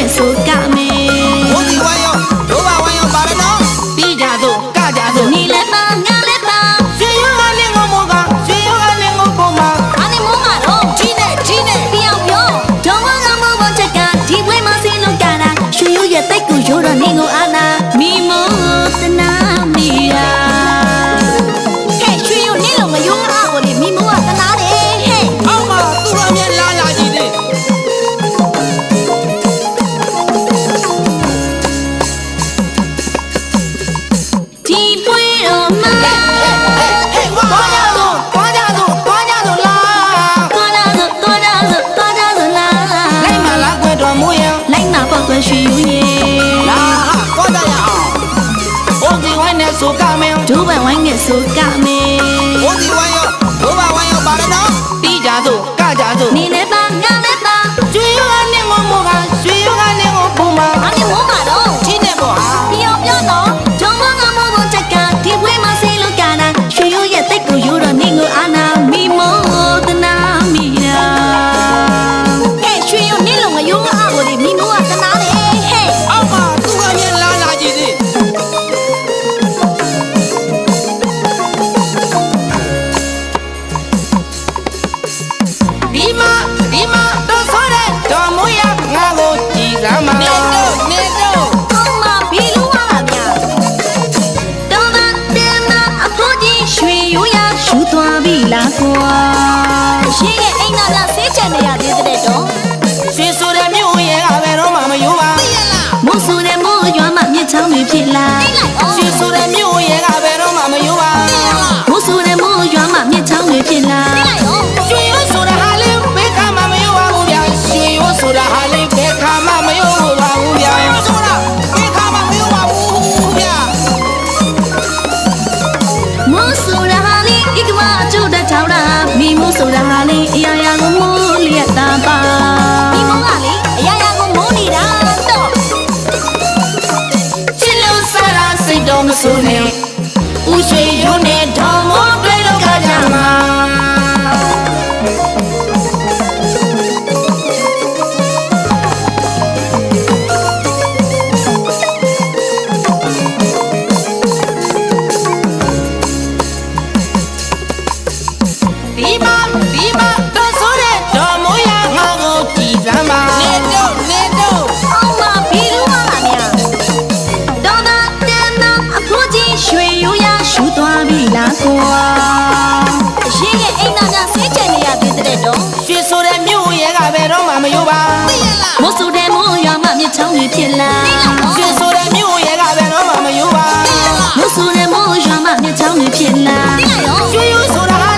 နဲ့ဆိုကမယ်ဘိုးစီဝိုင်းရောဒိုးပါဝိုင်းရောပါရနော်ပြီးကြစို့ကကြစို့你来吧ငါ来吧ရွှေရွှေကလင်းကိုမိုးကရွှေရွှေကလင်းကိုပုံမှာအားနေမိုးမှာတော့ကြီးနဲ့ပြောင်းပြောဒေါ်မကမိုးပေါ်ချက်ကဒီပွဲမှာစီလို့ကြတာရွှေရွရဲ့တိတ်ကိုရိုးတော့နေကိုအာနာမိမိုးတနာမီယာဟဲ့ရွှေရွနေလို့မယုံအားကိုလေမိမိုးကတနာတယ်ဟဲ့အောက်မှာသူ့အမြဲလာလာကြည့်သေးဒီပွဲတော့မှာဟဲ့သွားကြစို့လာသွားကြဆိုလားလိုက်မလားကွယ်တော်မူရင်လိုက်မှာပေါ့ကွယ်ရွှေရွရဲ့လာဟာသွားကြရအောင်ဘိုးစီဝိုင်းနဲ့ဆိုကမယ်ဒိုးပန်ဝိုင်းနဲ့ဆိုကမယ် ဘိုးစီဝိုင်းရောဒိုးပါဝိုင်းရောပါရနော်ပြီးကြစို့ကကြစို့你来吧ငါ来吧ရွှေရွှေကလင်းကိုမိုးကရွှေရွှေကလင်းကိုပုံမှာအားနေမိုးမှာတော့ကြီးနဲ့ပေါ့ဟာပြောတော့ဒေါ်မကမိုးပေါ်ချက်ကဒီပွဲမှာစီလို့ကြတာရွှေရွရဲ့တိတ်ကိုရိုးတော့နေကိုအာနာမိမိုးတနာမီယာဟဲ့ရွှေရွနေလို့မယုံအားကိုလေမိမိုးကတနာတယ်ဟဲ့အောက်မှာသူ့အမြဲလာလာကြည့်သေးဒီမှာတော့ဆိုတဲ့တော်မူရငါကိုကြည်စမ်းမနေတော့အောင်မဘီလူဝါများတော်မတင်မအဖို့ကြီးရွှေရွရရှူသွားပြီလားကွာရှေ့ရဲ့အိမ်သားများဆေးချန်နေရသေးတဲ့တော့ရွှေဆိုတဲ့မြို့ရဲ့ကဘယ်တော့မှမယိုးပါသိရလားမို့ဆိုတဲ့မို့ရွာမှာမြစ်ချောင်းတွေဖြစ်လာရွှေဆိုတဲ့မြို့ရဲ့ကဘယ်တော့မှမယိုးပါသိရလားမို့ဆိုတဲ့မို့ရွာမှာမြစ်ချောင်းတွေဖြစ်လာရွှေရိုးဆိုတာဟာလေးဘယ်ခါမှမယိုးပါဘူးဗျာရွှေရိုးဆိုတာဟာလေးဘယ်ခါမှမယိုးပါဘူးဗျာဆိုတာဘယ်ခါမှမယိုးပါဘူးဗျာမို့ဆိုတဲ့ဟာလေးဒီကမအကျိုးတထောင်တာမိမို့ဆိုတဲ့ဟာလေးအရာရာကိုမိုးလျက်တာပါမိမိုးကလေအရာရာကိုမိုးနေတာတော့ချစ်လို့စားတာစိတ်တော့မဆိုးနဲ့ဦးရွှေရိုးနဲ့တော်မိုးတွေ့လို့ကြကြမှာဒီမှာတော့ဆိုတဲ့တော်မူရငါကိုကြည်စမ်းပါနေတော့အောင်မဘီလူဝါများတော်မတင်မအဖို့ကြီးရွှေရိုးရရှူသွားပြီလားကွာရှေ့ရဲ့အိမ်သားများဆေးချန်နေရသေးတဲ့တော့ရွှေဆိုတဲ့မြို့ရဲ့ကဘယ်တော့မှမယိုးပါသိရလားမို့ဆိုတဲ့မို့ရွာမှာမြစ်ချောင်းတွေဖြစ်လာရွှေဆိုတဲ့မြို့ရဲ့ကဘယ်တော့မှမယိုးပါမို့ဆိုတဲ့မို့ရွာမှာမြစ်ချောင်းတွေဖြစ်လာရွှေရိုးဆိုတာ